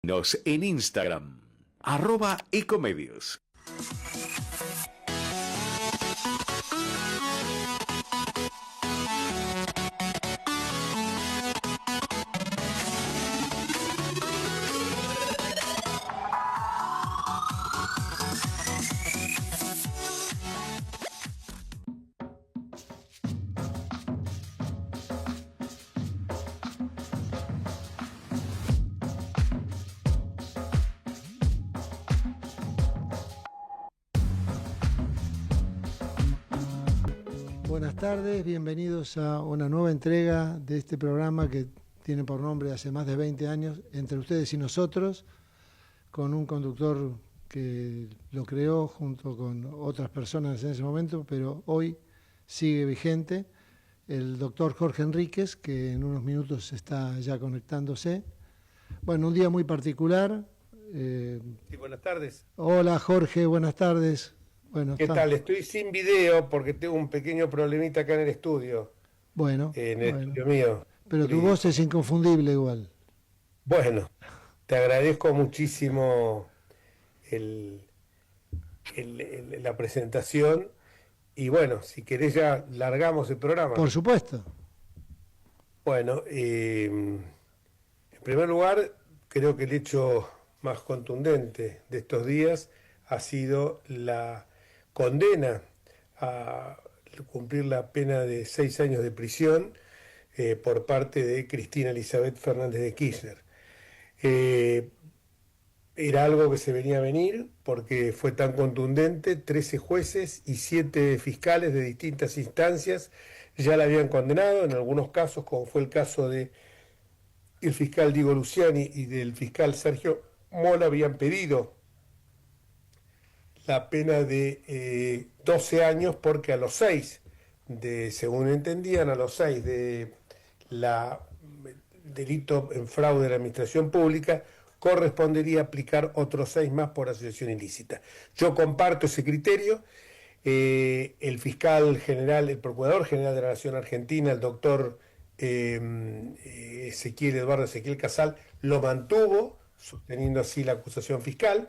Nos en Instagram, @ecomedios. Buenas tardes, bienvenidos a una nueva entrega de este programa que tiene por nombre hace más de 20 años, Entre Ustedes y Nosotros, con un conductor que lo creó junto con otras personas en ese momento, pero hoy sigue vigente, el doctor Jorge Enríquez, que en unos minutos está ya conectándose. Bueno, un día muy particular. Sí, buenas tardes. Hola Jorge, buenas tardes. Bueno, ¿Qué tal? Estoy sin video porque tengo un pequeño problemita acá en el estudio, Bueno, en el bueno. estudio mío. Pero tu Y, voz es inconfundible igual. bueno, te agradezco muchísimo el, la presentación y bueno, si querés ya largamos el programa. Por supuesto. Bueno, en primer lugar, creo que el hecho más contundente de estos días ha sido la condena a cumplir la pena de 6 años de prisión por parte de Cristina Elizabeth Fernández de Kirchner. Eh, Era algo que se venía a venir porque fue tan contundente, 13 jueces y 7 fiscales de distintas instancias ya la habían condenado, en algunos casos, como fue el caso de el fiscal Diego Luciani y del fiscal Sergio Mola, habían pedido la pena de 12 años porque a los 6, según entendían, a los 6 de la delito en fraude de la administración pública, correspondería aplicar otros 6 más por asociación ilícita. Yo comparto ese criterio. El fiscal general, el procurador general de la Nación Argentina, el doctor Eduardo Ezequiel Casal, lo mantuvo, sosteniendo así la acusación fiscal.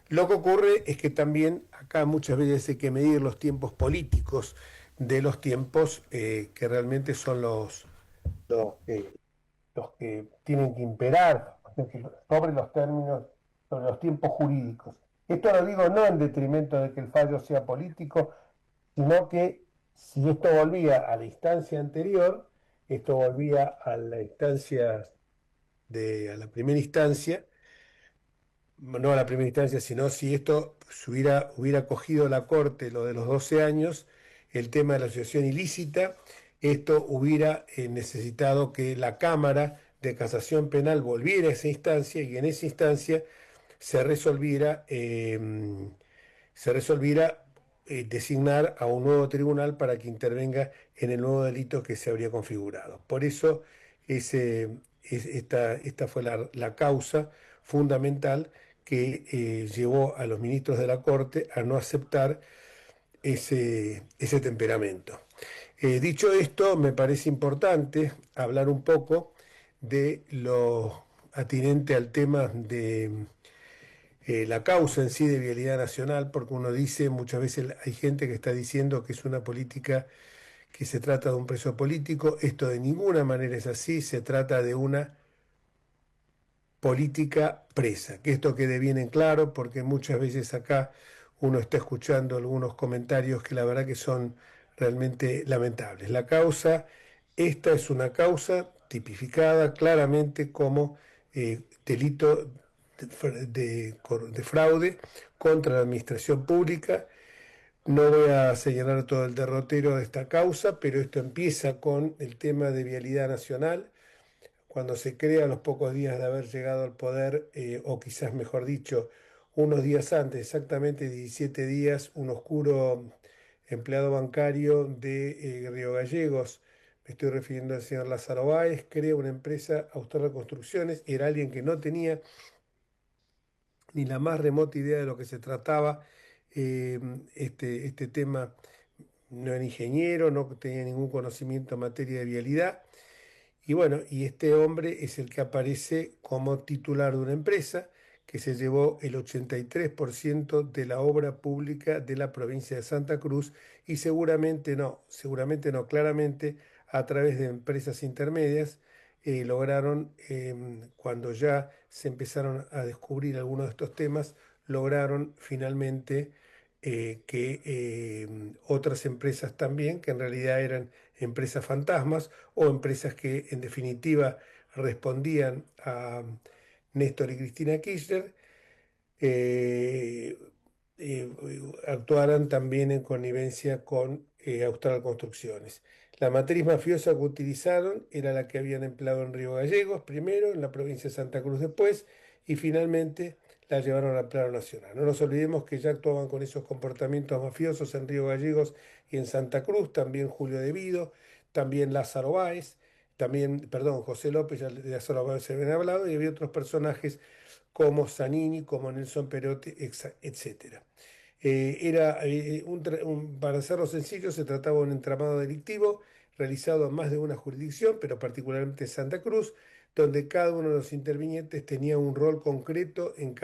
Lo que ocurre es que también acá muchas veces hay que medir los tiempos políticos de los tiempos que realmente son los, que, los que tienen que imperar sobre los términos, sobre los tiempos jurídicos. Esto lo digo no en detrimento de que el fallo sea político, sino que si esto volvía a la instancia anterior, esto volvía a la instancia a la primera instancia, no a la primera instancia, sino si esto se hubiera cogido la Corte lo de los 12 años, el tema de la asociación ilícita, esto hubiera necesitado que la Cámara de Casación Penal volviera a esa instancia y en esa instancia se resolviera, designar a un nuevo tribunal para que intervenga en el nuevo delito que se habría configurado. Por eso esta fue la causa fundamental que llevó a los ministros de la Corte a no aceptar ese temperamento. Dicho esto, me parece importante hablar un poco de lo atinente al tema de la causa en sí de vialidad nacional, porque uno dice, muchas veces hay gente que está diciendo que es una política, que se trata de un preso político. Esto de ninguna manera es así, se trata de una política presa. Que esto quede bien en claro, porque muchas veces acá uno está escuchando algunos comentarios que la verdad que son realmente lamentables. Esta es una causa tipificada claramente como delito de fraude contra la administración pública. No voy a señalar todo el derrotero de esta causa, pero esto empieza con el tema de vialidad nacional, cuando se crea a los pocos días de haber llegado al poder, o quizás mejor dicho, unos días antes, exactamente 17 días, un oscuro empleado bancario de Río Gallegos, me estoy refiriendo al señor Lázaro Báez, crea una empresa Austerra Construcciones, era alguien que no tenía ni la más remota idea de lo que se trataba. Este tema no era ingeniero, no tenía ningún conocimiento en materia de vialidad, Y bueno, y este hombre es el que aparece como titular de una empresa que se llevó el 83% de la obra pública de la provincia de Santa Cruz y seguramente no, claramente a través de empresas intermedias lograron, cuando ya se empezaron a descubrir algunos de estos temas, lograron finalmente que otras empresas también, que en realidad eran empresas fantasmas o empresas que en definitiva respondían a Néstor y Cristina Kirchner, eh, eh, actuaran también en connivencia con Austral Construcciones. La matriz mafiosa que utilizaron era la que habían empleado en Río Gallegos, primero, en la provincia de Santa Cruz después, y finalmente la llevaron al plano nacional. No nos olvidemos que ya actuaban con esos comportamientos mafiosos en Río Gallegos y en Santa Cruz, también Julio Devido, también Lázaro Báez, también, perdón, José López, ya de Lázaro Báez se habían hablado, y había otros personajes como Zanini, como Nelson Perotti, etc. Para hacerlo sencillo, se trataba de un entramado delictivo realizado en más de una jurisdicción, pero particularmente en Santa Cruz, donde cada uno de los intervinientes tenía un rol concreto en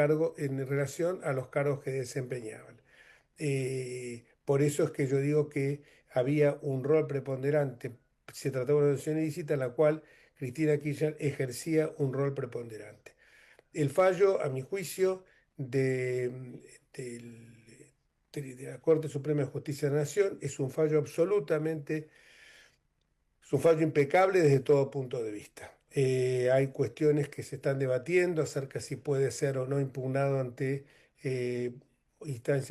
relación a los cargos que desempeñaban. Por eso es que yo digo que había un rol preponderante. Se trataba de una organización ilícita en la cual Cristina Kirchner ejercía un rol preponderante. El fallo, a mi juicio, del- de la Corte Suprema de Justicia de la Nación es un fallo es un fallo impecable desde todo punto de vista. Hay cuestiones que se están debatiendo acerca si puede ser o no impugnado ante eh,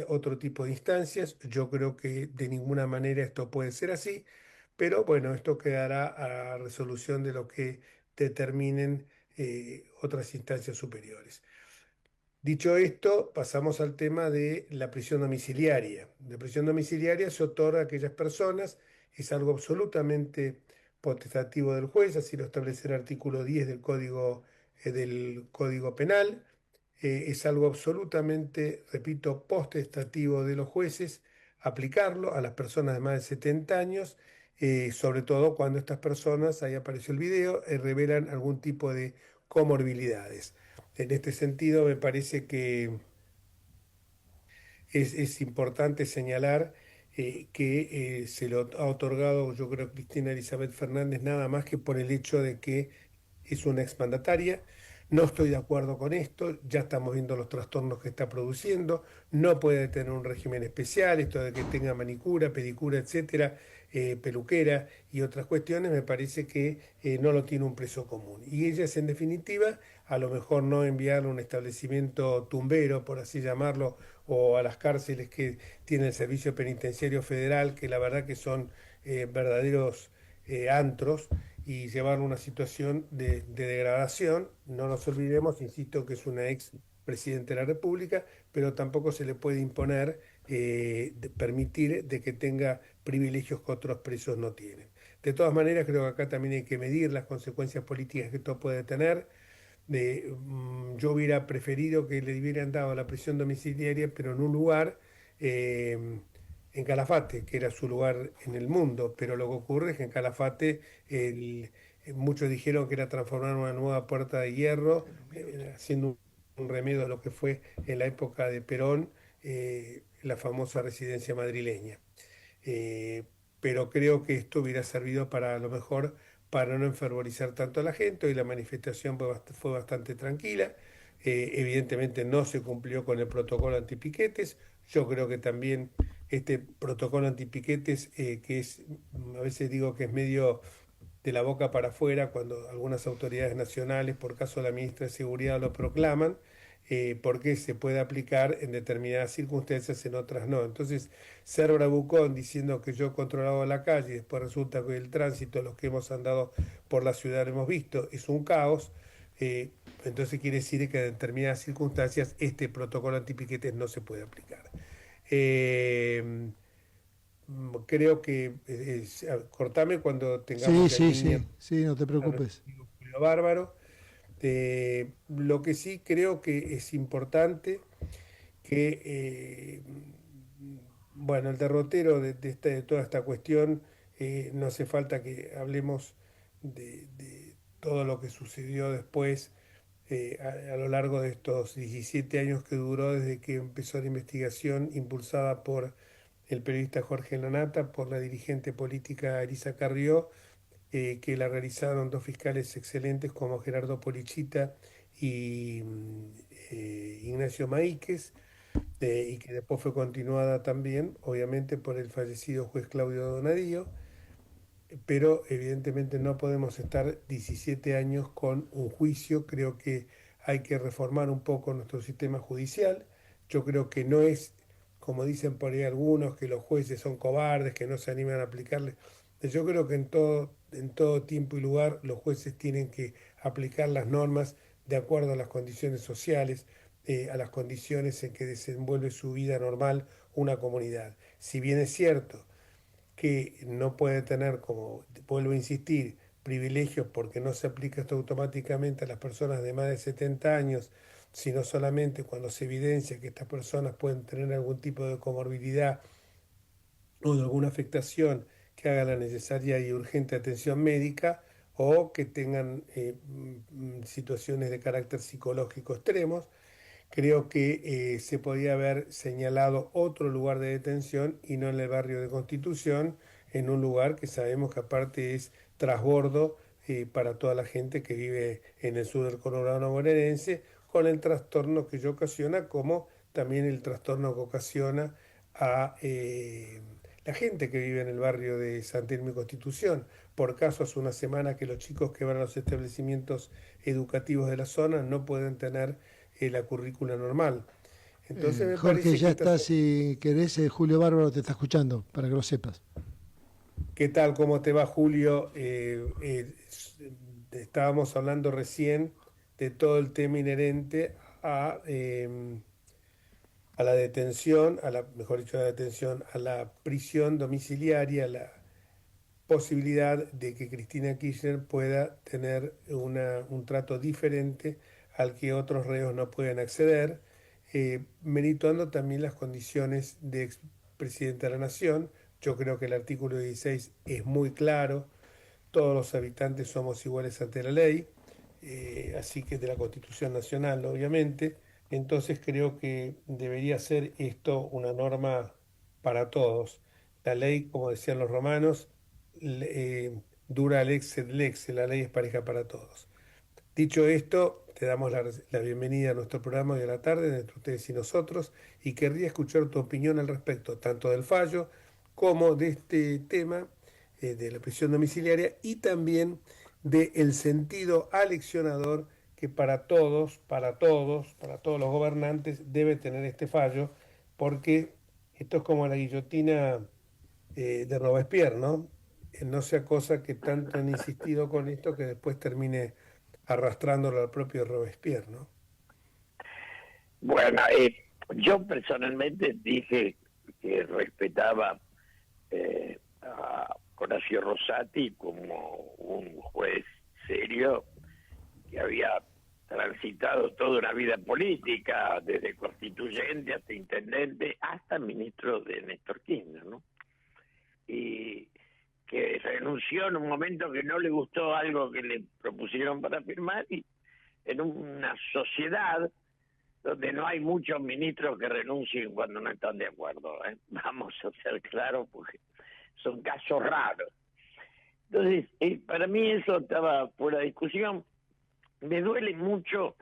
otro tipo de instancias. Yo creo que de ninguna manera esto puede ser así, pero bueno, esto quedará a resolución de lo que determinen otras instancias superiores. Dicho esto, pasamos al tema de la prisión domiciliaria. La prisión domiciliaria se otorga a aquellas personas, es algo absolutamente potestativo del juez, así lo establece el artículo 10 del Código Penal. Es algo absolutamente, repito, potestativo de los jueces aplicarlo a las personas de más de 70 años, sobre todo cuando estas personas, ahí apareció el video, revelan algún tipo de comorbilidades. En este sentido, me parece que es importante señalar que se lo ha otorgado, yo creo, Cristina Elizabeth Fernández, nada más que por el hecho de que es una exmandataria. No estoy de acuerdo con esto, ya estamos viendo los trastornos que está produciendo, no puede tener un régimen especial, esto de que tenga manicura, pedicura, etcétera, peluquera y otras cuestiones, me parece que no lo tiene un preso común. Y ella es, en definitiva, a lo mejor no enviarlo a un establecimiento tumbero, por así llamarlo, o a las cárceles que tiene el Servicio Penitenciario Federal, que la verdad que son verdaderos antros, y llevar una situación de degradación. No nos olvidemos, insisto, que es una ex presidenta de la República, pero tampoco se le puede imponer, permitir de que tenga privilegios que otros presos no tienen. De todas maneras, creo que acá también hay que medir las consecuencias políticas que esto puede tener. Yo hubiera preferido que le hubieran dado la prisión domiciliaria, pero en un lugar, en Calafate, que era su lugar en el mundo, pero lo que ocurre es que en Calafate muchos dijeron que era transformar una nueva Puerta de Hierro, haciendo un remedio a lo que fue en la época de Perón, la famosa residencia madrileña. Eh, pero creo que esto hubiera servido para a lo mejor para no enfervorizar tanto a la gente. Hoy la manifestación fue bastante tranquila. Evidentemente no se cumplió con el protocolo antipiquetes. Yo creo que también este protocolo antipiquetes, que es, a veces digo que es medio de la boca para afuera cuando algunas autoridades nacionales, por caso de la ministra de Seguridad, lo proclaman, porque se puede aplicar en determinadas circunstancias, en otras no. Entonces, ser bravucón diciendo que yo controlaba la calle y después resulta que el tránsito, los que hemos andado por la ciudad hemos visto, es un caos. Entonces quiere decir que en determinadas circunstancias este protocolo antipiquetes no se puede aplicar. Eh, Creo que cortame cuando tengamos Sí, ya en sí, línea sí, sí, no te a nuestro preocupes. amigo Julio Bárbaro. Lo que sí creo que es importante que, bueno, el derrotero de toda esta cuestión, no hace falta que hablemos de todo lo que sucedió después a lo largo de estos 17 años que duró desde que empezó la investigación impulsada por el periodista Jorge Lanata, por la dirigente política Elisa Carrió, que la realizaron dos fiscales excelentes como Gerardo Polichita y Ignacio Maíquez, y que después fue continuada también, obviamente, por el fallecido juez Claudio Donadío, pero evidentemente no podemos estar 17 años con un juicio. Creo que hay que reformar un poco nuestro sistema judicial. Yo creo que no es, como dicen por ahí algunos, que los jueces son cobardes, que no se animan a aplicarle. Yo creo que en todo tiempo y lugar los jueces tienen que aplicar las normas de acuerdo a las condiciones sociales, a las condiciones en que desenvuelve su vida normal una comunidad. Si bien es cierto que no puede tener, como vuelvo a insistir, privilegios porque no se aplica esto automáticamente a las personas de más de 70 años, sino solamente cuando se evidencia que estas personas pueden tener algún tipo de comorbilidad o de alguna afectación que haga la necesaria y urgente atención médica, o que tengan situaciones de carácter psicológico extremos. Creo que se podía haber señalado otro lugar de detención y no en el barrio de Constitución, en un lugar que sabemos que aparte es trasbordo para toda la gente que vive en el sur del conurbano bonaerense, con el trastorno que ello ocasiona, como también el trastorno que ocasiona a la gente que vive en el barrio de San Telmo y Constitución. Por caso, hace una semana que los chicos que van a los establecimientos educativos de la zona no pueden tener la currícula normal. Entonces me Jorge, parece ya que está, si querés, Julio Bárbaro te está escuchando, para que lo sepas. ¿Qué tal? ¿Cómo te va, Julio? Estábamos hablando recién de todo el tema inherente a la detención, mejor dicho, a la detención, a la prisión domiciliaria, la posibilidad de que Cristina Kirchner pueda tener un trato diferente al que otros reos no pueden acceder, merituando también las condiciones de expresidente de la Nación. Yo creo que el artículo 16 es muy claro: todos los habitantes somos iguales ante la ley, así que de la Constitución Nacional, obviamente. Entonces creo que debería ser esto una norma para todos. La ley, como decían los romanos, dura lex sed lex, la ley es pareja para todos. Dicho esto, te damos la bienvenida a nuestro programa de la tarde, entre ustedes y nosotros, y querría escuchar tu opinión al respecto, tanto del fallo como de este tema de la prisión domiciliaria, y también del sentido aleccionador que para todos los gobernantes debe tener este fallo, porque esto es como la guillotina de Robespierre, ¿no? No sea cosa que tanto han insistido con esto que después termine arrastrándolo al propio Robespierre, ¿no? Bueno, yo personalmente dije que respetaba a Horacio Rosati como un juez serio que había transitado toda una vida política, desde constituyente hasta intendente, hasta ministro de Néstor Kirchner, ¿no? Y que renunció en un momento que no le gustó algo que le propusieron para firmar, y en una sociedad donde no hay muchos ministros que renuncien cuando no están de acuerdo, ¿eh? Vamos a ser claros, porque son casos raros. Entonces, para mí eso estaba fuera de discusión. Me duele mucho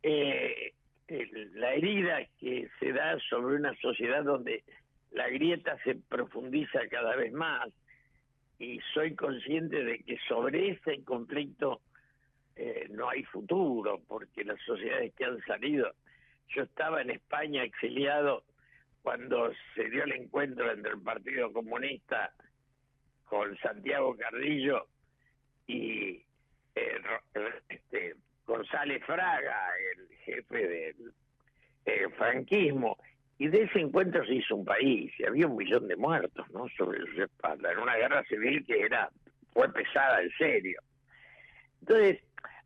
la herida que se da sobre una sociedad donde la grieta se profundiza cada vez más, y soy consciente de que sobre ese conflicto no hay futuro, porque las sociedades que han salido... Yo estaba en España exiliado cuando se dio el encuentro entre el Partido Comunista con Santiago Carrillo y González Fraga, el jefe del franquismo, y de ese encuentro se hizo un país, y había 1 millón de muertos, ¿no?, sobre su espalda, en una guerra civil que fue pesada, en serio. Entonces,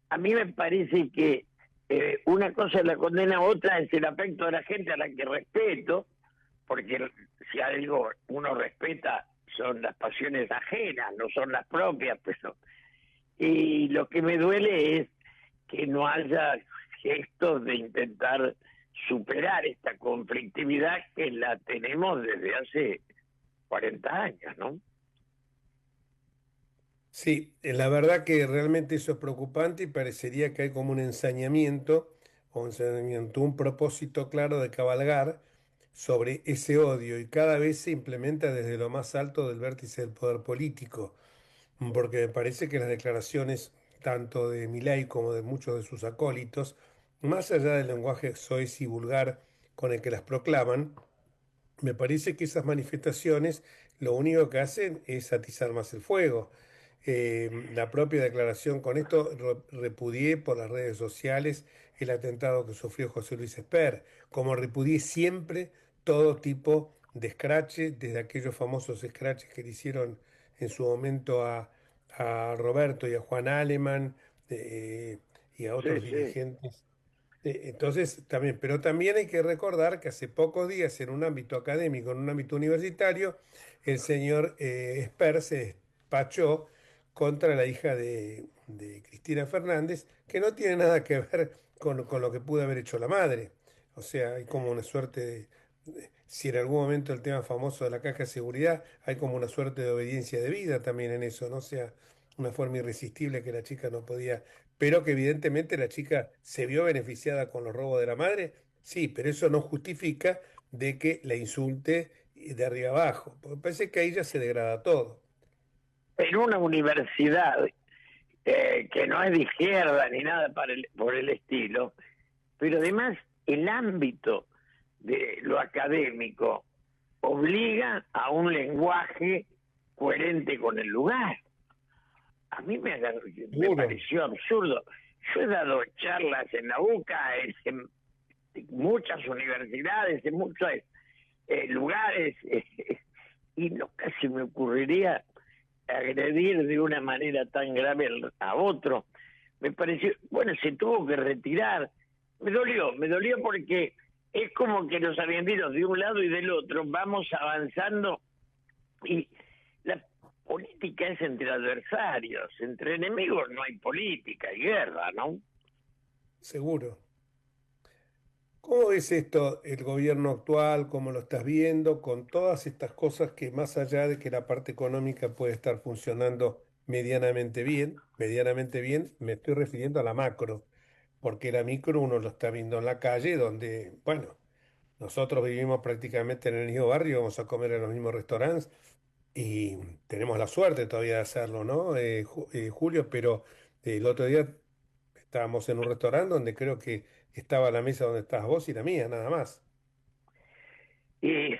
a mí me parece que una cosa es la condena, otra es el afecto de la gente, a la que respeto, porque si algo uno respeta son las pasiones ajenas, no son las propias, pero Y lo que me duele es que no haya gestos de intentar superar esta conflictividad que la tenemos desde hace 40 años, ¿no? Sí, la verdad que realmente eso es preocupante y parecería que hay como un ensañamiento, un propósito claro de cabalgar sobre ese odio y cada vez se implementa desde lo más alto del vértice del poder político, porque me parece que las declaraciones tanto de Milei como de muchos de sus acólitos, más allá del lenguaje soez y vulgar con el que las proclaman, me parece que esas manifestaciones lo único que hacen es atizar más el fuego. La propia declaración con esto repudié por las redes sociales el atentado que sufrió José Luis Esper, como repudié siempre todo tipo de escrache, desde aquellos famosos escraches que le hicieron en su momento a Roberto y a Juan Aleman y a Sí, otros sí. dirigentes. Entonces, también, pero también hay que recordar que hace pocos días en un ámbito académico, en un ámbito universitario, el señor Esper se despachó contra la hija de Cristina Fernández, que no tiene nada que ver con lo que pudo haber hecho la madre. O sea, hay como una suerte si en algún momento el tema famoso de la caja de seguridad, hay como una suerte de obediencia de vida también en eso, ¿no? O sea, una forma irresistible que la chica no podía, pero que evidentemente la chica se vio beneficiada con los robos de la madre, sí, pero eso no justifica de que la insulte de arriba abajo, porque parece que ahí ya se degrada todo. En una universidad que no es de izquierda ni nada por el estilo, pero además el ámbito de lo académico obliga a un lenguaje coherente con el lugar. A mí me Seguro. pareció absurdo. Yo he dado charlas en la UCA, en muchas universidades, en muchos lugares, y nunca se me ocurriría agredir de una manera tan grave a otro. Me pareció, bueno, se tuvo que retirar. Me dolió porque es como que los argentinos de un lado y del otro vamos avanzando y la política es entre adversarios, entre enemigos no hay política, hay guerra, ¿no? Seguro. ¿Cómo ves esto, el gobierno actual, cómo lo estás viendo, con todas estas cosas que más allá de que la parte económica puede estar funcionando medianamente bien, me estoy refiriendo a la macro, porque la micro uno lo está viendo en la calle, donde, bueno, nosotros vivimos prácticamente en el mismo barrio, vamos a comer en los mismos restaurantes y tenemos la suerte todavía de hacerlo, ¿no? Julio, pero el otro día estábamos en un restaurante donde creo que estaba la mesa donde estabas vos y la mía, nada más. Y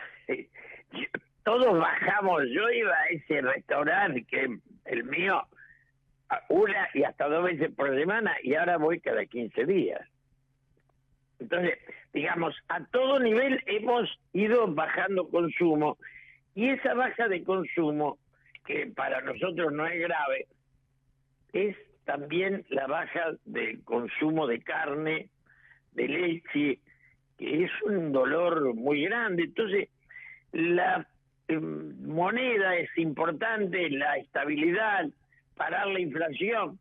todos bajamos, yo iba a ese restaurante que el mío, una y hasta 2 veces por semana, y ahora voy cada 15 días. Entonces, digamos, a todo nivel hemos ido bajando consumo, y esa baja de consumo, que para nosotros no es grave, es también la baja del consumo de carne, de leche, que es un dolor muy grande. Entonces, la moneda es importante, la estabilidad, parar la inflación,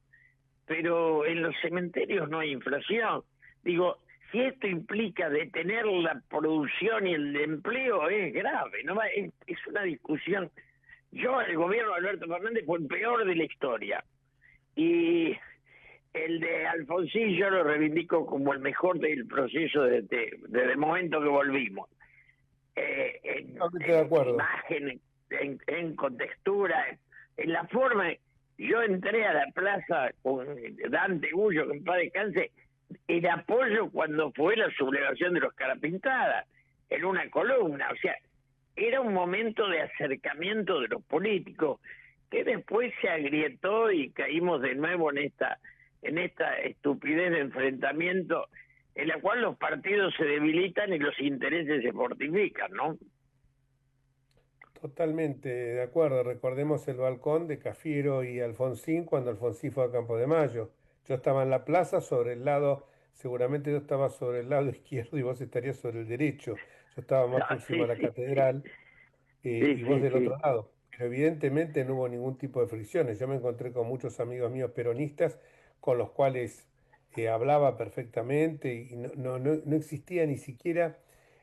pero en los cementerios no hay inflación. Digo, si esto implica detener la producción y el empleo, es grave, ¿no? Es una discusión. El gobierno de Alberto Fernández fue el peor de la historia. Y el de Alfonsín yo lo reivindico como el mejor del proceso desde el momento que volvimos. Totalmente de En acuerdo. imagen, en contextura, en la forma. Yo entré a la plaza con Dante Gullo, que en paz descanse, en apoyo cuando fue la sublevación de los Carapintadas, en una columna. O sea, era un momento de acercamiento de los políticos que después se agrietó y caímos de nuevo en esta estupidez de enfrentamiento en la cual los partidos se debilitan y los intereses se fortifican, ¿no? Totalmente de acuerdo. Recordemos el balcón de Cafiero y Alfonsín cuando Alfonsín fue a Campo de Mayo. Yo estaba en la plaza sobre el lado, seguramente yo estaba sobre el lado izquierdo y vos estarías sobre el derecho. Yo estaba más Ah, próximo sí, a la sí, sí, catedral sí, y vos sí, del otro sí. lado. pero evidentemente no hubo ningún tipo de fricciones. Yo me encontré con muchos amigos míos peronistas con los cuales hablaba perfectamente y no existía ni siquiera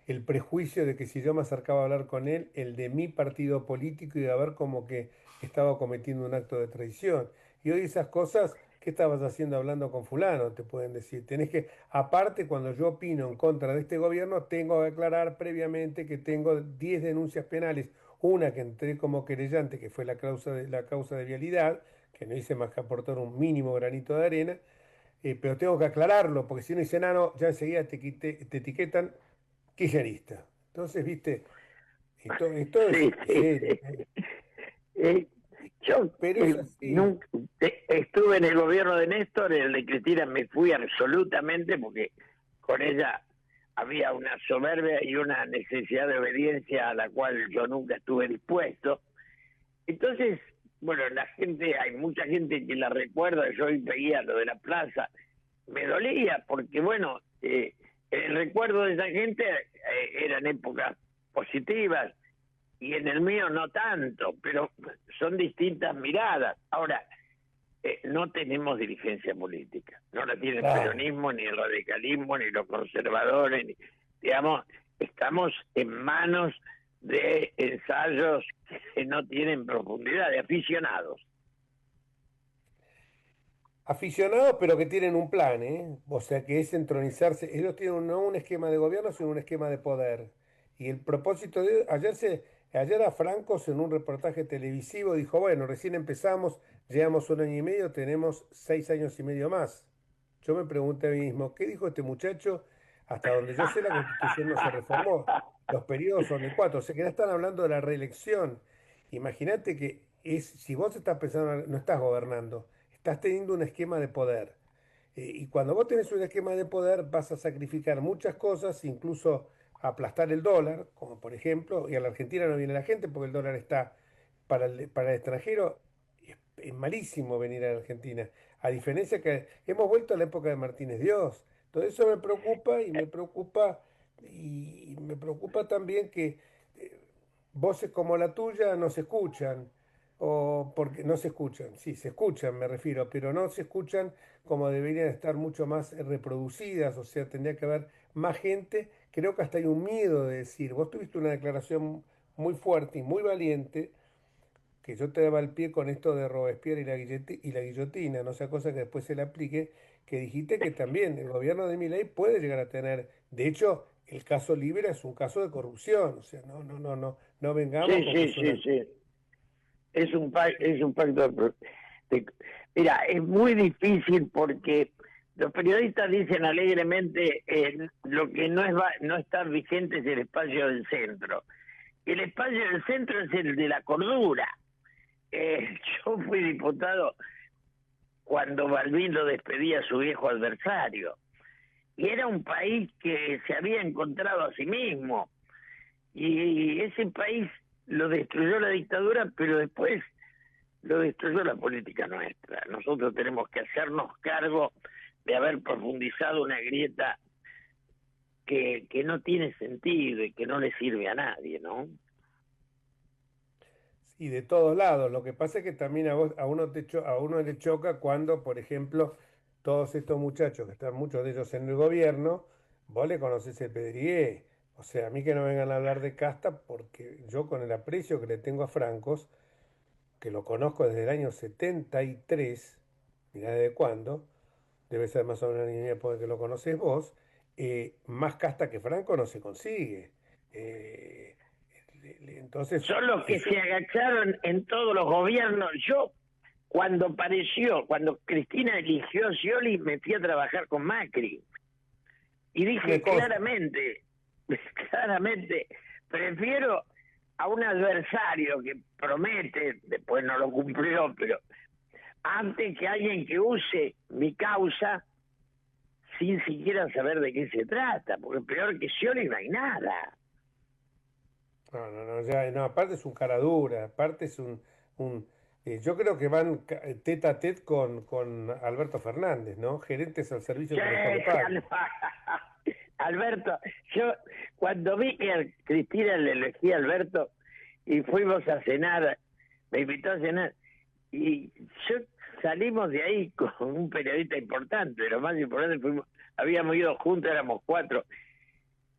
el prejuicio de que si yo me acercaba a hablar con él, el de mi partido político iba a ver como que estaba cometiendo un acto de traición. Y hoy esas cosas, ¿qué estabas haciendo hablando con fulano? Te pueden decir. Tenés que, aparte, cuando yo opino en contra de este gobierno, tengo que aclarar previamente que tengo 10 denuncias penales. Una que entré como querellante, que fue la causa de vialidad, que no hice más que aportar un mínimo granito de arena, pero tengo que aclararlo, porque si no dice no, ya enseguida te etiquetan kirchnerista. Entonces, viste, esto Sí, es sí, serio, sí. Eh, yo pero es así. nunca, estuve en el gobierno de Néstor, en el de Cristina me fui absolutamente porque con ella había una soberbia y una necesidad de obediencia a la cual yo nunca estuve dispuesto. Entonces, bueno, la gente, hay mucha gente que la recuerda, yo hoy veía lo de la plaza, me dolía porque, bueno, el recuerdo de esa gente eran épocas positivas y en el mío no tanto, pero son distintas miradas. Ahora, no tenemos dirigencia política, no la tiene el Claro. peronismo, ni el radicalismo, ni los conservadores, digamos, estamos en manos de ensayos que no tienen profundidad, de aficionados. Aficionados, pero que tienen un plan, ¿eh? O sea, que es entronizarse. Ellos tienen no un esquema de gobierno, sino un esquema de poder. Y el propósito de ayer a Francos en un reportaje televisivo dijo, bueno, recién empezamos, llevamos 1 año y medio, tenemos 6 años y medio más. Yo me pregunté a mí mismo, ¿qué dijo este muchacho? Hasta donde yo sé, la Constitución no se reformó. Los periodos son de 4. O sea, que no están hablando de la reelección. Imagínate que si vos estás pensando, no estás gobernando, estás teniendo un esquema de poder. Y cuando vos tenés un esquema de poder, vas a sacrificar muchas cosas, incluso aplastar el dólar, como por ejemplo, y a la Argentina no viene la gente porque el dólar está para el extranjero, es malísimo venir a la Argentina. A diferencia que hemos vuelto a la época de Martínez Dios. Todo eso me preocupa y me preocupa también que voces como la tuya no se escuchan, o porque no se escuchan, sí, se escuchan, me refiero, pero no se escuchan como deberían estar mucho más reproducidas, o sea, tendría que haber más gente. Creo que hasta hay un miedo de decir, vos tuviste una declaración muy fuerte y muy valiente, que yo te daba el pie con esto de Robespierre y la guillotina, no sea cosa que después se le aplique, que dijiste que también el gobierno de Milei puede llegar a tener, de hecho, el caso Libera es un caso de corrupción, o sea, no vengamos Sí, con que sí, es sí, una... sí. Es un pacto de- mira, es muy difícil porque los periodistas dicen alegremente lo que no está vigente es el espacio del centro. El espacio del centro es el de la cordura. Yo fui diputado cuando Balbín lo despedía a su viejo adversario. Y era un país que se había encontrado a sí mismo. Y ese país lo destruyó la dictadura, pero después lo destruyó la política nuestra. Nosotros tenemos que hacernos cargo de haber profundizado una grieta que no tiene sentido y que no le sirve a nadie, ¿no? Y de todos lados. Lo que pasa es que también a uno le choca cuando, por ejemplo, todos estos muchachos, que están muchos de ellos en el gobierno, vos le conocés el pedrié. O sea, a mí que no vengan a hablar de casta, porque yo con el aprecio que le tengo a Francos, que lo conozco desde el año 73, mirá desde cuándo, debe ser más o menos una niña porque lo conocés vos, más casta que Franco no se consigue. Eh, entonces, Son los que se agacharon en todos los gobiernos. Yo, cuando Cristina eligió a Scioli, me fui a trabajar con Macri. Y me dije consta. claramente, prefiero a un adversario que promete, después no lo cumplió, pero antes que alguien que use mi causa sin siquiera saber de qué se trata, porque peor que Scioli no hay nada. No, aparte es un cara dura, aparte es yo creo que van tete a tete con Alberto Fernández, ¿no? Gerentes al servicio Che, que mejor le pague. Alberto, yo cuando vi que a Cristina le elegí a Alberto y fuimos a cenar me invitó a cenar. Y yo salimos de ahí con un periodista importante, lo más importante, habíamos ido juntos, éramos 4,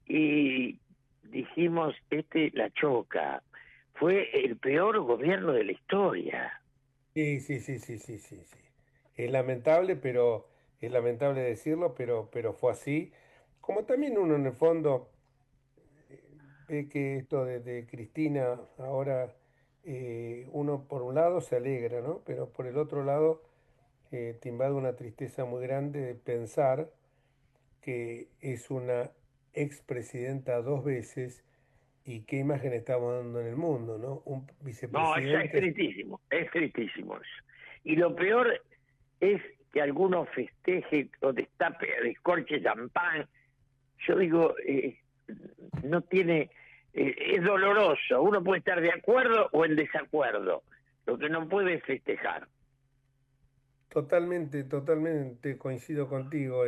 y dijimos, la choca, fue el peor gobierno de la historia. Sí, sí, sí, sí, sí, sí, sí. Es lamentable decirlo, pero fue así. Como también uno en el fondo ve que esto de Cristina ahora uno por un lado se alegra, ¿no? Pero por el otro lado te invade una tristeza muy grande de pensar que es una expresidenta 2 veces y qué imagen estamos dando en el mundo, ¿no? Un No, es vicepresidente. tristísimo eso. Y lo peor es que algunos festejen o destape, descorche champán. Yo digo, no tiene, es doloroso. Uno puede estar de acuerdo o en desacuerdo. Lo que no puede es festejar. Totalmente, totalmente coincido contigo.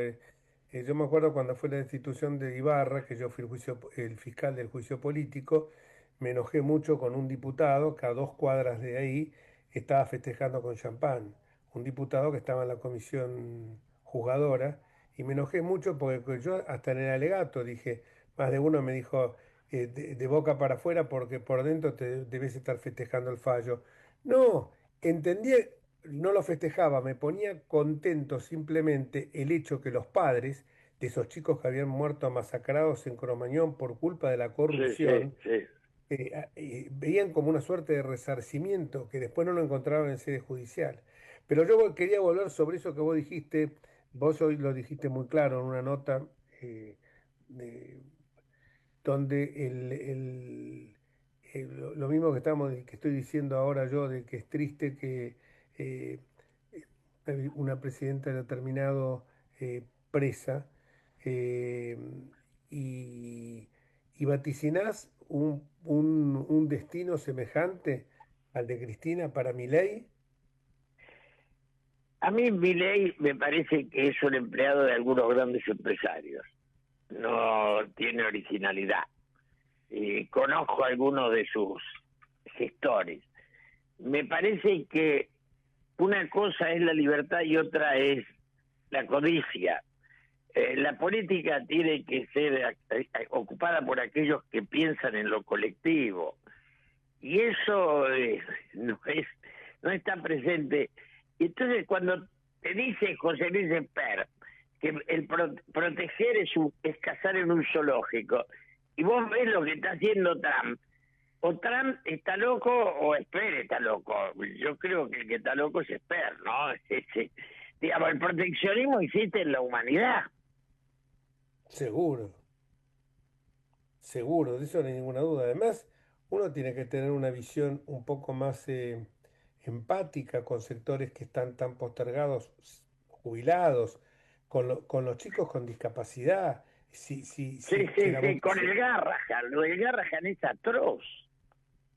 Yo me acuerdo cuando fue la destitución de Ibarra, que yo fui el fiscal del juicio político, me enojé mucho con un diputado que a 2 cuadras de ahí estaba festejando con champán. Un diputado que estaba en la comisión juzgadora, y me enojé mucho porque yo hasta en el alegato dije, más de uno me dijo de boca para afuera porque por dentro te debes estar festejando el fallo. No, entendí, no lo festejaba, me ponía contento simplemente el hecho que los padres de esos chicos que habían muerto masacrados en Cromañón por culpa de la Sí, sí, corrupción, sí. veían como una suerte de resarcimiento que después no lo encontraban en sede judicial. Pero yo quería volver sobre eso que vos dijiste, vos hoy lo dijiste muy claro en una nota, de- donde lo mismo que estoy diciendo ahora yo, de que es triste que eh, una presidenta haya terminado presa, eh, y, y vaticinás un destino semejante al de Cristina para Milei. A mí Milei me parece que es un empleado de algunos grandes empresarios. No tiene originalidad. Conozco algunos de sus gestores. Me parece que una cosa es la libertad y otra es la codicia. La política tiene que ser ocupada por aquellos que piensan en lo colectivo. Y eso no está presente. Entonces, cuando te dice José Luis Esper que proteger es cazar en un zoológico, y vos ves lo que está haciendo Trump, o Trump está loco o Esper está loco. Yo creo que el que está loco es Esper, ¿no? Digamos, el proteccionismo existe en la humanidad. Seguro, seguro, de eso no hay ninguna duda. Además, uno tiene que tener una visión un poco más empática con sectores que están tan postergados, jubilados, con los chicos con discapacidad. Sí, Que sí, la sí, con votación. el Garrahan. Lo del Garrahan es atroz.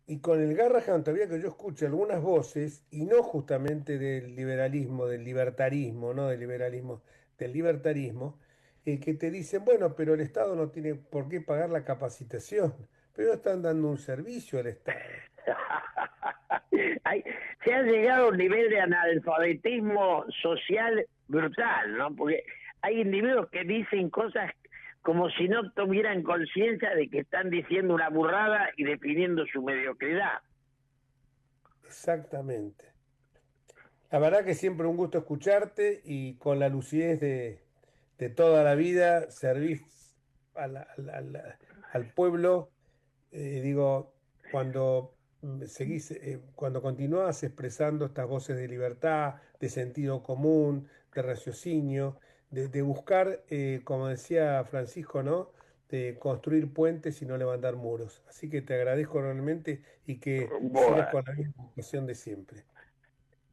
Y con el Garrahan todavía que yo escucho algunas voces, y no justamente del liberalismo, del libertarismo, no del liberalismo, del libertarismo, que te dicen, bueno, pero el Estado no tiene por qué pagar la capacitación, pero están dando un servicio al Estado. Se ha llegado a un nivel de analfabetismo social brutal, ¿no? Porque hay individuos que dicen cosas como si no tuvieran conciencia de que están diciendo una burrada y definiendo su mediocridad. Exactamente. La verdad que siempre un gusto escucharte y con la lucidez de toda la vida servís al pueblo. Digo, cuando cuando continuás expresando estas voces de libertad, de sentido común, de raciocinio, de buscar, como decía Francisco, ¿no? De construir puentes y no levantar muros. Así que te agradezco realmente y que sigas Bueno, con la misma vocación de siempre.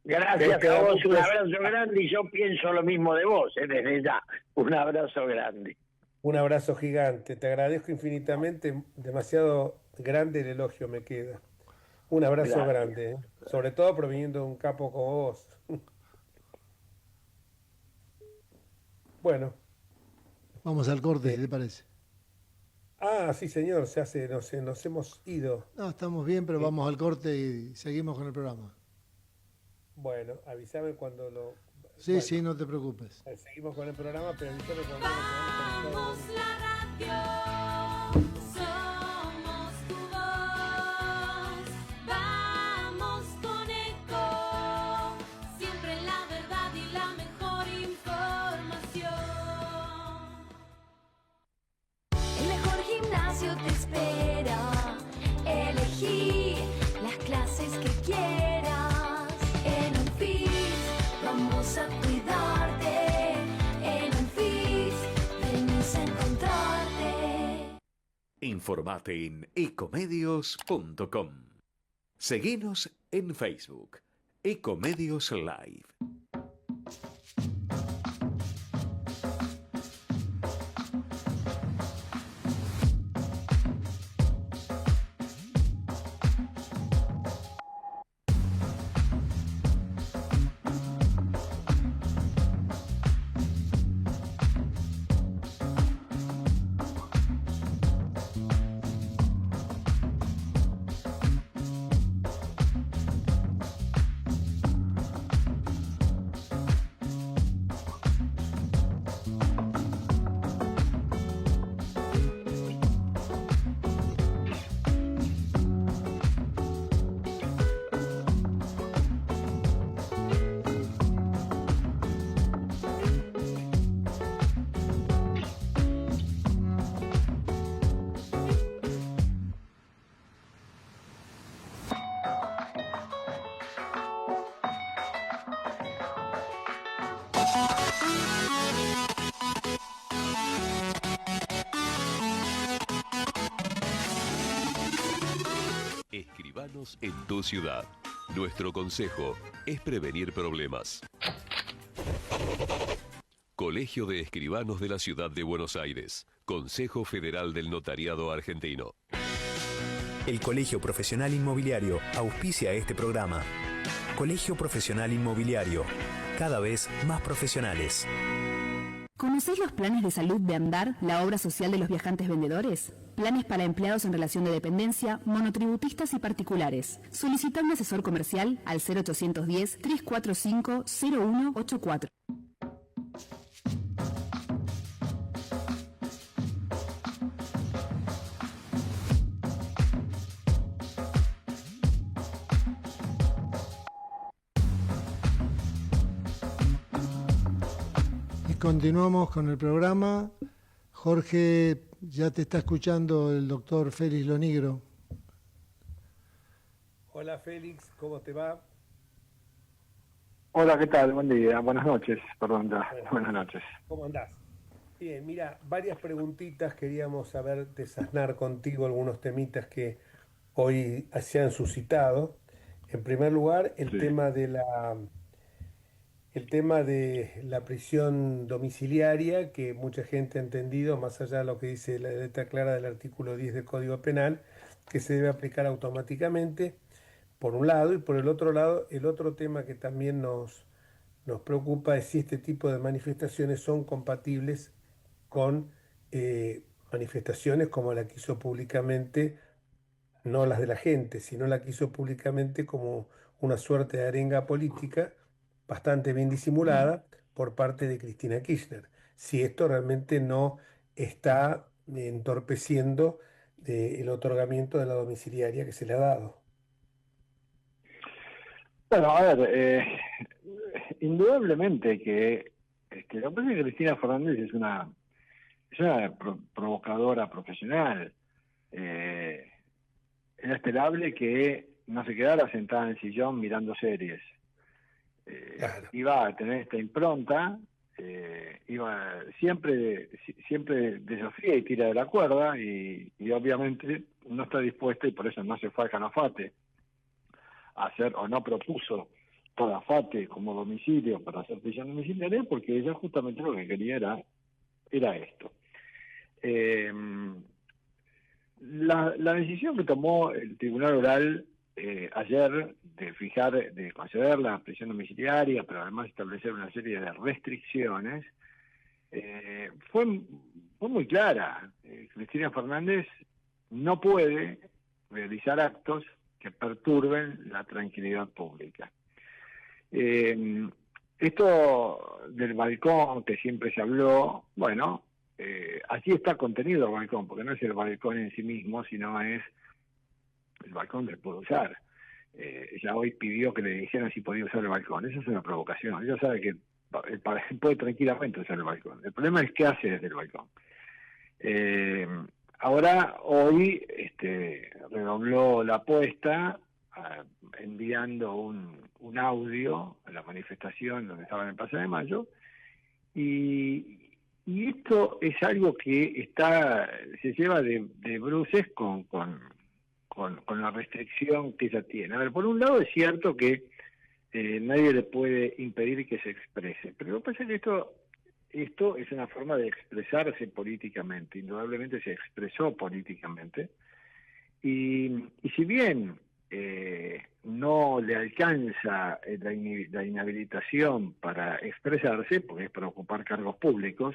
gracias a Quedamos vos, un pues. abrazo grande y yo pienso lo mismo de vos, desde ya. Un abrazo grande. Un abrazo gigante, te agradezco infinitamente, demasiado grande el elogio me queda. Un abrazo Gracias. grande, ¿eh? Sobre todo proviniendo de un capo como vos. Bueno, Vamos al corte, eh, ¿qué te parece? Ah, sí, señor, nos hemos ido. No, estamos bien, pero vamos al corte y seguimos con el programa. Bueno, avísame cuando lo... Sí, Bueno, sí, no te preocupes. seguimos con el programa, pero avísame cuando Vamos lo la radio, somos tu voz. Vamos con Eco, siempre la verdad y la mejor información. El mejor gimnasio te espera. Elegí las clases que quieras. En Unfit vamos a cuidarte. En Unfit venimos a encontrarte. Informate en ecomedios.com. Seguinos en Facebook, Ecomedios Live. Escribanos en tu ciudad. Nuestro consejo es prevenir problemas. Colegio de Escribanos de la Ciudad de Buenos Aires. Consejo Federal del Notariado Argentino. El Colegio Profesional Inmobiliario auspicia este programa. Colegio Profesional Inmobiliario, cada vez más profesionales. ¿Conocés los planes de salud de Andar, la obra social de los viajantes vendedores? Planes para empleados en relación de dependencia, monotributistas y particulares. Solicita un asesor comercial al 0810-345-0184. Continuamos con el programa. Jorge, ya te está escuchando el doctor Félix Lonigro. Hola Félix, ¿cómo te va? Hola, ¿qué tal? Buen día, buenas noches, perdón, ya. Buenas noches. ¿Cómo andás? Bien, mira, varias preguntitas queríamos saber, desasnar contigo algunos temitas que hoy se han suscitado. En primer lugar, el tema de la prisión domiciliaria, que mucha gente ha entendido, más allá de lo que dice la letra clara del artículo 10 del Código Penal, que se debe aplicar automáticamente, por un lado, y por el otro lado, el otro tema que también nos preocupa es si este tipo de manifestaciones son compatibles con manifestaciones como la que hizo públicamente, no las de la gente, sino la que hizo públicamente como una suerte de arenga política, bastante bien disimulada por parte de Cristina Kirchner. Si esto realmente no está entorpeciendo el otorgamiento de la domiciliaria que se le ha dado. Bueno, a ver, indudablemente que lo que pasa es que Cristina Fernández es una provocadora profesional. Era esperable que no se quedara sentada en el sillón mirando series. Claro. Iba a tener esta impronta, siempre desafía y tira de la cuerda y obviamente no está dispuesta, y por eso no se fue al Calafate a hacer, o no propuso Calafate como domicilio para hacer prisión domiciliaria, porque ella justamente lo que quería era esto. La decisión que tomó el Tribunal Oral ayer de conceder la prisión domiciliaria, pero además establecer una serie de restricciones, fue fue muy clara. Cristina Fernández no puede realizar actos que perturben la tranquilidad pública. Esto del balcón que siempre se habló, bueno, así está contenido el balcón, porque no es el balcón en sí mismo, sino es el balcón que puede usar. Ella hoy pidió que le dijeran si podía usar el balcón. Eso es una provocación. Ella sabe que puede tranquilamente usar el balcón. El problema es qué hace desde el balcón. Ahora, hoy, redobló la apuesta enviando un audio a la manifestación donde estaba en el Plaza de Mayo, y esto es algo que se lleva de bruces con la restricción que ella tiene. A ver, por un lado es cierto que nadie le puede impedir que se exprese, pero lo que pasa es que esto es una forma de expresarse políticamente, indudablemente se expresó políticamente, y si bien no le alcanza la inhabilitación para expresarse, porque es para ocupar cargos públicos,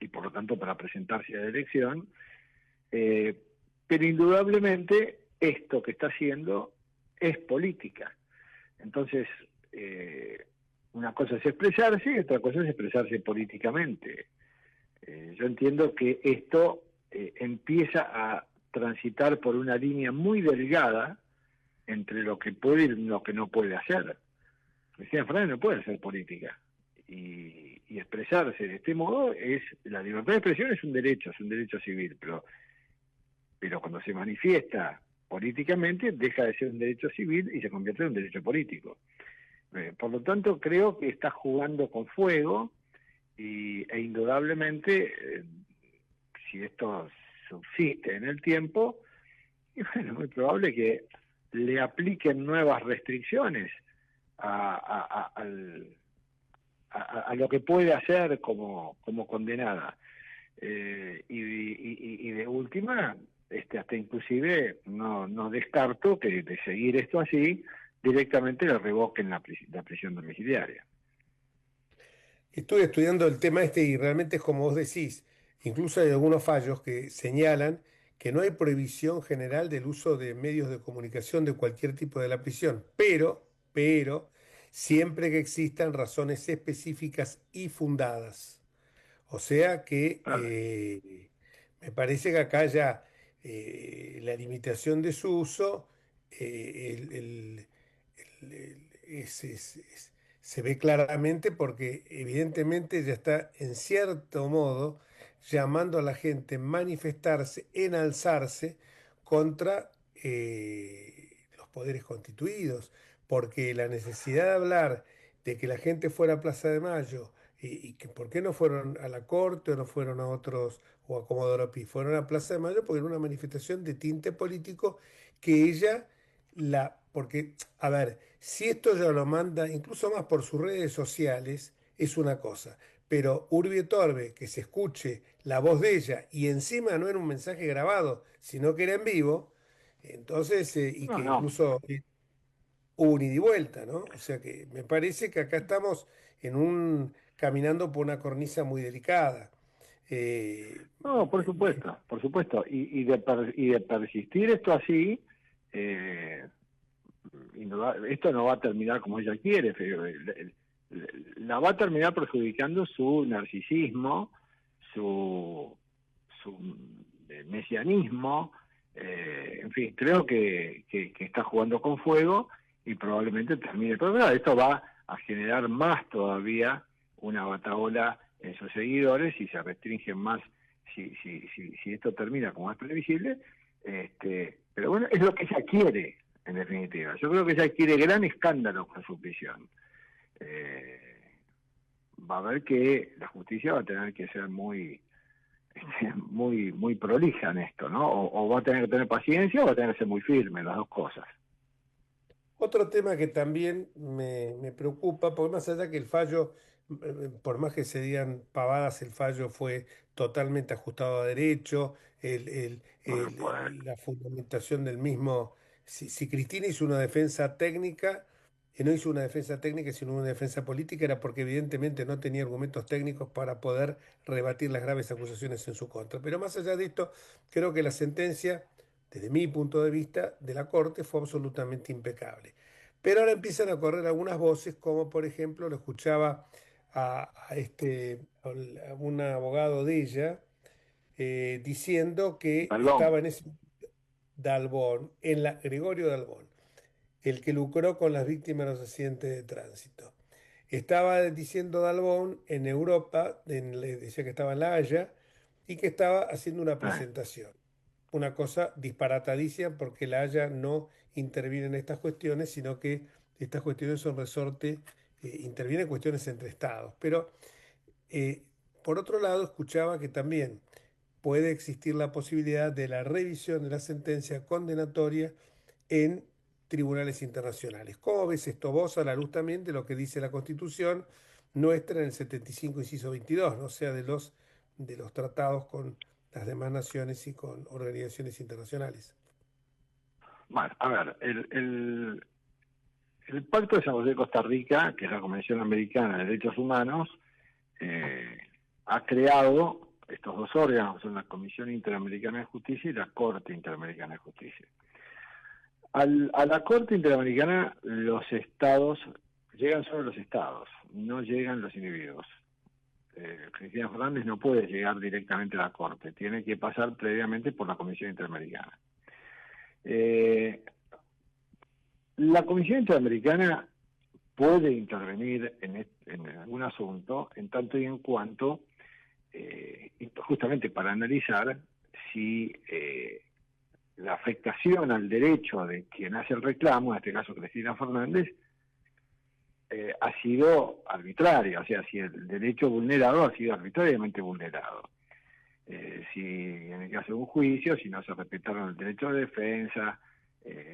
y por lo tanto para presentarse a la elección, pero indudablemente esto que está haciendo es política. Entonces, una cosa es expresarse y otra cosa es expresarse políticamente. Yo entiendo que esto empieza a transitar por una línea muy delgada entre lo que puede y lo que no puede hacer. Cristina Fernández no puede hacer política. Y expresarse de este modo la libertad de expresión es un derecho civil, pero cuando se manifiesta políticamente deja de ser un derecho civil y se convierte en un derecho político. Por lo tanto, creo que está jugando con fuego e indudablemente, si esto subsiste en el tiempo, y bueno, es muy probable que le apliquen nuevas restricciones a lo que puede hacer como condenada. Y de última, hasta inclusive no descarto que de seguir esto así, directamente le revoquen la prisión domiciliaria. Estuve estudiando el tema y realmente es como vos decís, incluso hay algunos fallos que señalan que no hay prohibición general del uso de medios de comunicación de cualquier tipo de la prisión, pero siempre que existan razones específicas y fundadas. O sea que me parece que acá ya la limitación de su uso se ve claramente porque evidentemente ya está en cierto modo llamando a la gente a manifestarse, enalzarse contra los poderes constituidos, porque la necesidad de hablar de que la gente fuera a Plaza de Mayo y que por qué no fueron a la Corte o no fueron a otros o a Comodoro Pi, fueron a Plaza de Mayo porque era una manifestación de tinte político que ella porque, a ver, si esto ya lo manda incluso más por sus redes sociales, es una cosa, pero Urbi et Orbi, que se escuche la voz de ella y encima no era un mensaje grabado, sino que era en vivo, entonces, que incluso hubo un ida y vuelta, ¿no? O sea que me parece que acá estamos caminando por una cornisa muy delicada. No, por supuesto. Y de persistir esto así, esto no va a terminar como ella quiere, la va a terminar perjudicando su narcisismo, su mesianismo, en fin, creo que está jugando con fuego y probablemente termine. Pero claro, esto va a generar más todavía una batahola en sus seguidores y se restringen más si esto termina como es previsible. Pero bueno, es lo que ella quiere, en definitiva. Yo creo que ella quiere gran escándalo con su prisión. Va a ver que la justicia va a tener que ser muy prolija en esto, ¿no? O va a tener que tener paciencia o va a tener que ser muy firme, las dos cosas. Otro tema que también me preocupa, porque más allá que el fallo, por más que se digan pavadas, el fallo fue totalmente ajustado a derecho, la fundamentación del mismo, si Cristina hizo una defensa técnica, no hizo una defensa técnica, sino una defensa política, era porque evidentemente no tenía argumentos técnicos para poder rebatir las graves acusaciones en su contra. Pero más allá de esto, creo que la sentencia, desde mi punto de vista, de la Corte fue absolutamente impecable. Pero ahora empiezan a correr algunas voces, como por ejemplo lo escuchaba a un abogado de ella, diciendo que Dalbón. estaba en ese Dalbón, Gregorio Dalbón, el que lucró con las víctimas de los accidentes de tránsito. Estaba diciendo Dalbón en Europa, le decía que estaba en La Haya, y que estaba haciendo una presentación. Una cosa disparatadísima, porque La Haya no interviene en estas cuestiones, sino que estas cuestiones son resorte, intervienen cuestiones entre estados. Pero, por otro lado, escuchaba que también puede existir la posibilidad de la revisión de la sentencia condenatoria en tribunales internacionales. ¿Cómo ves esto vos, a la luz también de lo que dice la Constitución nuestra en el 75, inciso 22, ¿no? O sea, de los tratados con las demás naciones y con organizaciones internacionales? Bueno, a ver, el Pacto de San José de Costa Rica, que es la Convención Americana de Derechos Humanos, ha creado estos dos órganos, son la Comisión Interamericana de Justicia y la Corte Interamericana de Justicia. A la Corte Interamericana los estados, llegan solo los estados, no llegan los individuos. Cristina Fernández no puede llegar directamente a la Corte, tiene que pasar previamente por la Comisión Interamericana. La Comisión Interamericana puede intervenir en algún asunto en tanto y en cuanto, justamente para analizar si la afectación al derecho de quien hace el reclamo, en este caso Cristina Fernández, ha sido arbitraria, o sea, si el derecho vulnerado ha sido arbitrariamente vulnerado. Si en el caso de un juicio, si no se respetaron el derecho de defensa,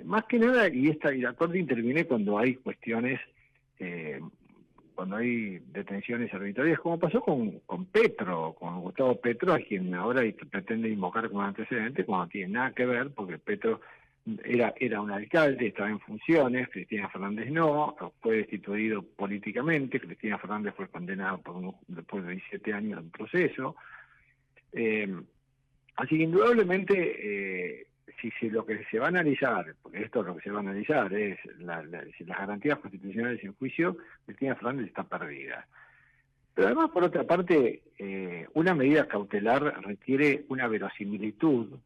más que nada, y la Corte interviene cuando hay cuestiones, cuando hay detenciones arbitrarias, como pasó con Petro, con Gustavo Petro, a quien ahora pretende invocar como antecedente, cuando no tiene nada que ver, porque Petro era un alcalde, estaba en funciones, Cristina Fernández no, fue destituido políticamente, Cristina Fernández fue condenada después de 17 años en proceso. Así que indudablemente, si lo que se va a analizar, porque esto es lo que se va a analizar, es si las garantías constitucionales en juicio, Cristina Fernández está perdida. Pero además, por otra parte, una medida cautelar requiere una verosimilitud,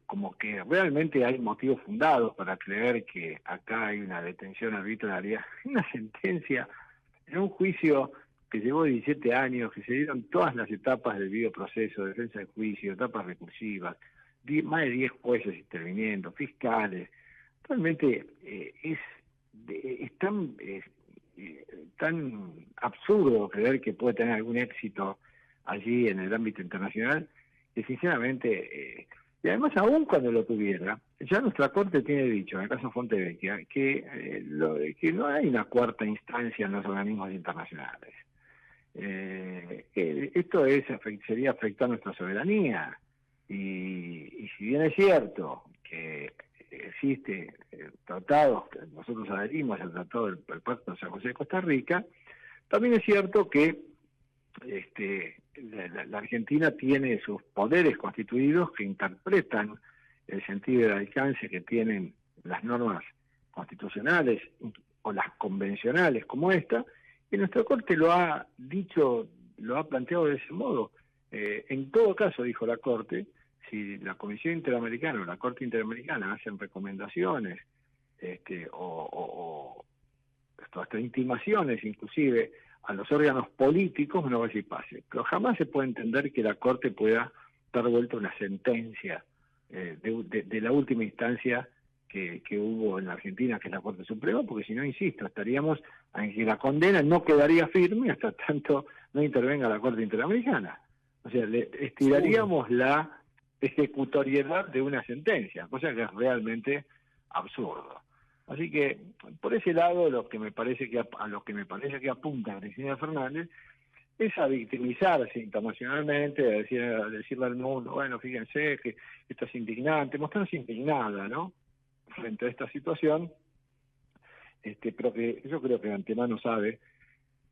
como que realmente hay motivos fundados para creer que acá hay una detención arbitraria. Una sentencia en un juicio que llevó 17 años, que se dieron todas las etapas del debido proceso, defensa de juicio, etapas recursivas, más de 10 jueces interviniendo, fiscales. Realmente es tan absurdo creer que puede tener algún éxito allí en el ámbito internacional, que sinceramente, y además aún cuando lo tuviera, ya nuestra Corte tiene dicho, en el caso Fontevecchia, que no hay una cuarta instancia en los organismos internacionales. Esto sería afectar nuestra soberanía, y si bien es cierto que existe tratados, que nosotros adherimos al Tratado del Pacto de San José de Costa Rica, también es cierto que la Argentina tiene sus poderes constituidos que interpretan el sentido del alcance que tienen las normas constitucionales o las convencionales como esta, y nuestra Corte lo ha dicho, lo ha planteado de ese modo. En todo caso, dijo la Corte, si la Comisión Interamericana o la Corte Interamericana hacen recomendaciones o hasta intimaciones inclusive a los órganos políticos, no va a decir pase. Pero jamás se puede entender que la Corte pueda dar vuelta una sentencia de la última instancia que hubo en la Argentina, que es la Corte Suprema, porque si no, insisto, estaríamos en que la condena no quedaría firme hasta tanto no intervenga la Corte Interamericana. O sea, le estiraríamos la ejecutoriedad de una sentencia, cosa que es realmente absurdo. Así que, por ese lado, a lo que me parece que apunta Cristina Fernández es a victimizarse internacionalmente, a decirle al mundo, bueno, fíjense que esto es indignante, mostrarse indignada, ¿no?, frente a esta situación, pero que yo creo que de antemano sabe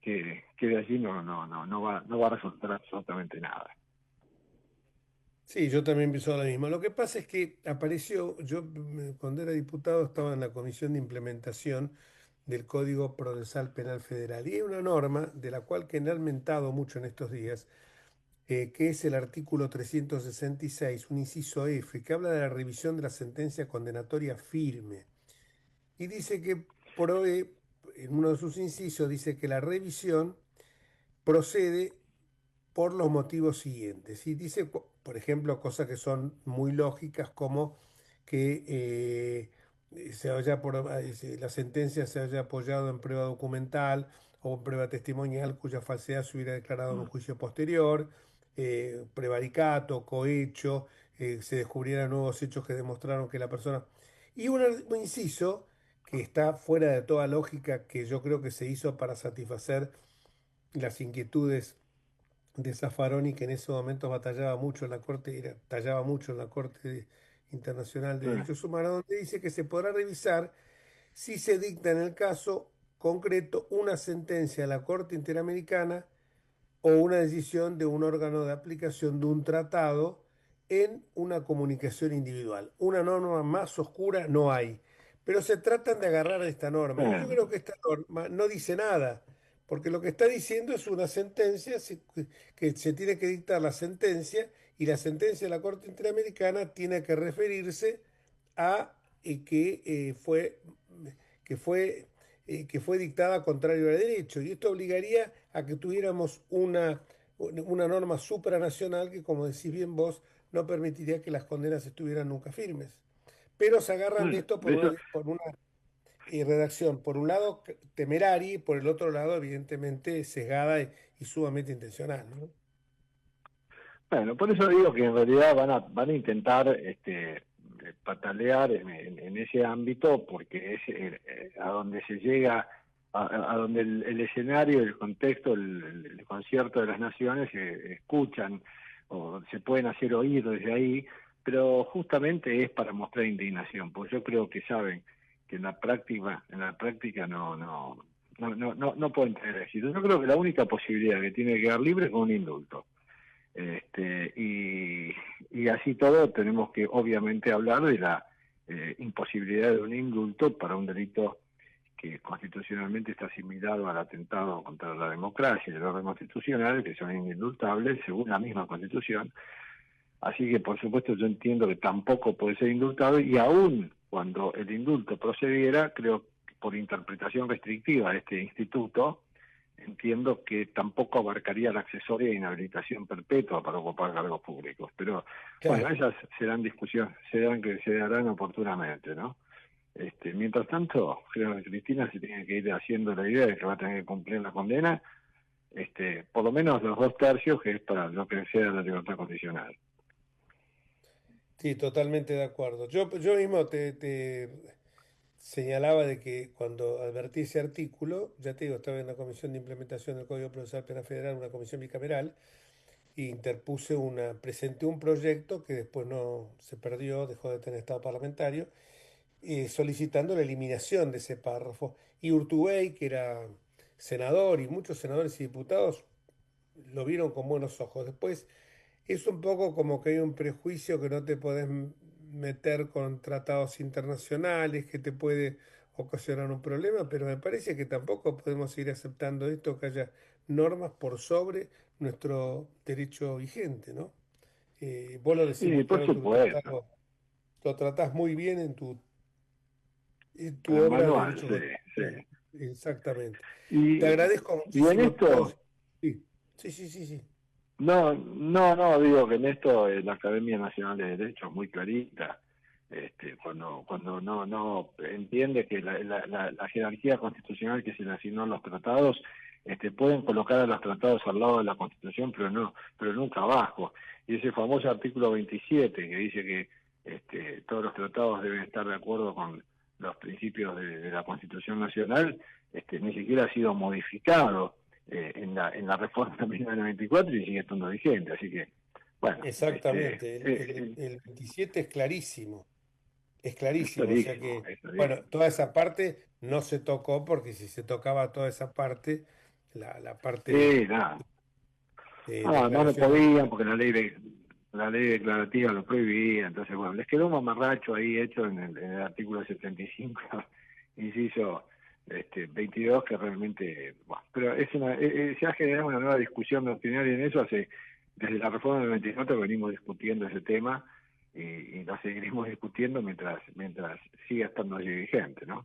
que de allí no va a resultar absolutamente nada. Sí, yo también pienso lo mismo. Lo que pasa es que apareció, cuando era diputado estaba en la Comisión de Implementación del Código Procesal Penal Federal y hay una norma de la cual que han mentado mucho en estos días, que es el artículo 366, un inciso F, que habla de la revisión de la sentencia condenatoria firme. Y dice que en uno de sus incisos, dice que la revisión procede por los motivos siguientes. Y dice, por ejemplo, cosas que son muy lógicas, como que la sentencia se haya apoyado en prueba documental o en prueba testimonial cuya falsedad se hubiera declarado en un juicio posterior, prevaricato, cohecho, se descubrieran nuevos hechos que demostraron que la persona... Y un inciso que está fuera de toda lógica, que yo creo que se hizo para satisfacer las inquietudes de Zaffaroni, que en ese momento batallaba mucho en la Corte, tallaba mucho en la Corte Internacional de Derechos Humanos, donde dice que se podrá revisar si se dicta en el caso concreto una sentencia de la Corte Interamericana o una decisión de un órgano de aplicación de un tratado en una comunicación individual. Una norma más oscura no hay, pero se tratan de agarrar a esta norma. Yo creo que esta norma no dice nada, porque lo que está diciendo es una sentencia, que se tiene que dictar la sentencia, y la sentencia de la Corte Interamericana tiene que referirse a que fue dictada contrario al derecho, y esto obligaría a que tuviéramos una norma supranacional que, como decís bien vos, no permitiría que las condenas estuvieran nunca firmes. Pero se agarran de esto por una redacción, por un lado temeraria y por el otro lado evidentemente sesgada y sumamente intencional, ¿no? Bueno, por eso digo que en realidad van a intentar patalear en ese ámbito, porque es a donde se llega, a donde el escenario, el contexto, el concierto de las naciones se escuchan o se pueden hacer oír desde ahí, pero justamente es para mostrar indignación, porque yo creo que saben que en la práctica no pueden tener éxito. Yo creo que la única posibilidad que tiene que quedar libre es con un indulto. Y así todo tenemos que obviamente hablar de la imposibilidad de un indulto para un delito que constitucionalmente está asimilado al atentado contra la democracia y el orden constitucional, que son indultables según la misma Constitución. Así que por supuesto yo entiendo que tampoco puede ser indultado, y aún cuando el indulto procediera, creo que por interpretación restrictiva de este instituto, entiendo que tampoco abarcaría la accesoria e inhabilitación perpetua para ocupar cargos públicos. Pero claro, bueno, esas serán discusiones, se darán oportunamente, ¿no? Mientras tanto, creo que Cristina se tiene que ir haciendo la idea de que va a tener que cumplir la condena, por lo menos los 2/3, que es para lo que sea la libertad condicional. Sí, totalmente de acuerdo. Yo mismo te señalaba de que cuando advertí ese artículo, ya te digo, estaba en la Comisión de Implementación del Código Procesal Penal Federal, una comisión bicameral, y presenté un proyecto que después no se perdió, dejó de tener estado parlamentario, solicitando la eliminación de ese párrafo. Y Urtubey, que era senador, y muchos senadores y diputados lo vieron con buenos ojos. Después es un poco como que hay un prejuicio que no te podés meter con tratados internacionales, que te puede ocasionar un problema, pero me parece que tampoco podemos ir aceptando esto, que haya normas por sobre nuestro derecho vigente, ¿no? Vos lo decís, sí, por supuesto. Lo tratás muy bien en tu obra manual, de derecho. Sí. Exactamente. Te agradezco muchísimo. Y en esto... Sí. No, digo que en esto la Academia Nacional de Derecho es muy clarita, cuando no entiende que la jerarquía constitucional que se le asignó a los tratados, pueden colocar a los tratados al lado de la Constitución, pero nunca abajo. Y ese famoso artículo 27 que dice que todos los tratados deben estar de acuerdo con los principios de la Constitución Nacional, ni siquiera ha sido modificado en la reforma de 1994 y sigue estando vigente, así que bueno. Exactamente, el 27 es clarísimo. Es clarísimo, o sea que, Es clarísimo. bueno, toda esa parte no se tocó, porque si se tocaba toda esa parte, la parte Sí, nada. de No, no lo declaración podían porque la ley declarativa lo prohibía, entonces bueno, les quedó un mamarracho ahí hecho en el artículo 75, inciso 22, que realmente, bueno, pero se ha generado una nueva discusión doctrinaria en eso. Desde la reforma del 94 venimos discutiendo ese tema, y lo seguiremos discutiendo mientras siga estando allí vigente, ¿no?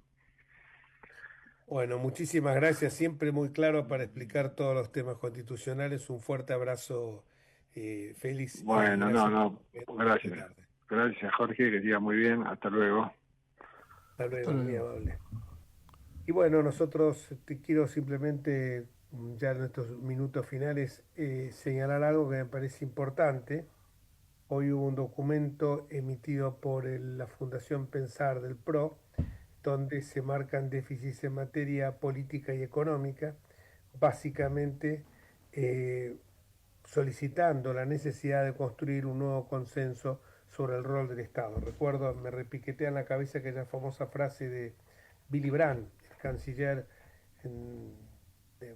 Bueno, muchísimas gracias, siempre muy claro para explicar todos los temas constitucionales. Un fuerte abrazo, Félix, y Bueno, gracias no, por esta gracias. tarde. Gracias, Jorge, que siga muy bien. Hasta luego. Hasta luego, Hasta muy luego. amable. Y bueno, nosotros te quiero simplemente, ya en estos minutos finales, señalar algo que me parece importante. Hoy hubo un documento emitido por la Fundación Pensar del PRO, donde se marcan déficits en materia política y económica, básicamente eh, solicitando la necesidad de construir un nuevo consenso sobre el rol del Estado. Recuerdo, me repiquetea en la cabeza aquella famosa frase de Willy Brandt, el canciller de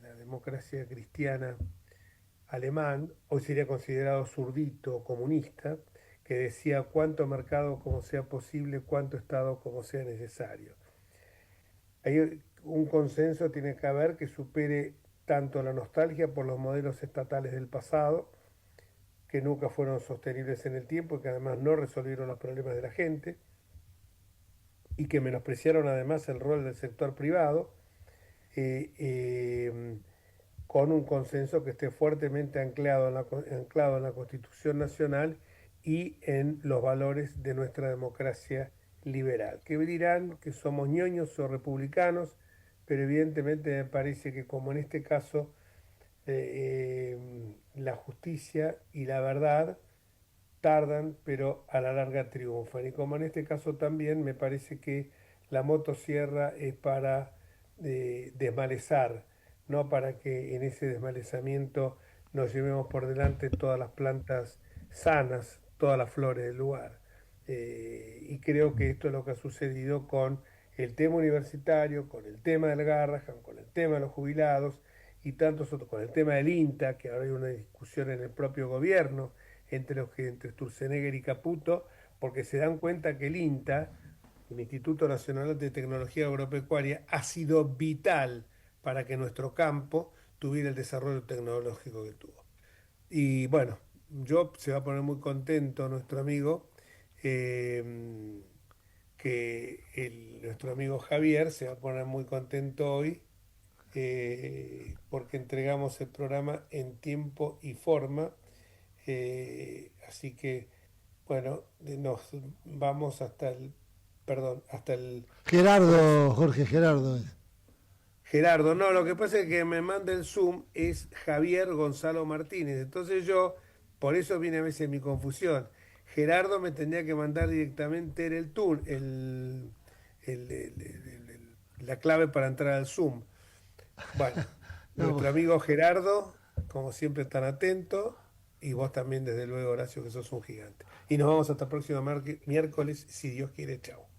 la democracia cristiana alemán, hoy sería considerado zurdito o comunista, que decía: cuánto mercado como sea posible, cuánto Estado como sea necesario. Hay un consenso tiene que haber que supere tanto la nostalgia por los modelos estatales del pasado, que nunca fueron sostenibles en el tiempo y que además no resolvieron los problemas de la gente, y que menospreciaron además el rol del sector privado, eh, eh, con un consenso que esté fuertemente anclado en la Constitución Nacional y en los valores de nuestra democracia liberal. Que dirán que somos ñoños o republicanos, pero evidentemente me parece que, como en este caso, la justicia y la verdad tardan, pero a la larga triunfan. Y como en este caso también me parece que la motosierra es para desmalezar, no para que en ese desmalezamiento nos llevemos por delante todas las plantas sanas, todas las flores del lugar. Y creo que esto es lo que ha sucedido con el tema universitario, con el tema del Garrahan, con el tema de los jubilados y tantos otros, con el tema del INTA, que ahora hay una discusión en el propio gobierno entre Sturzenegger y Caputo, porque se dan cuenta que el INTA, el Instituto Nacional de Tecnología Agropecuaria, ha sido vital para que nuestro campo tuviera el desarrollo tecnológico que tuvo. Y bueno, se va a poner muy contento nuestro amigo, nuestro amigo Javier se va a poner muy contento hoy, porque entregamos el programa en tiempo y forma. Así que, bueno, nos vamos hasta el Gerardo, Jorge Gerardo. Gerardo. No, lo que pasa es que me manda el Zoom es Javier Gonzalo Martínez. Entonces por eso viene a veces mi confusión. Gerardo me tendría que mandar directamente la clave para entrar al Zoom. Bueno, No, nuestro amigo Gerardo, como siempre, tan atento, y vos también, desde luego, Horacio, que sos un gigante. Y nos vamos hasta el próximo miércoles, si Dios quiere. Chao.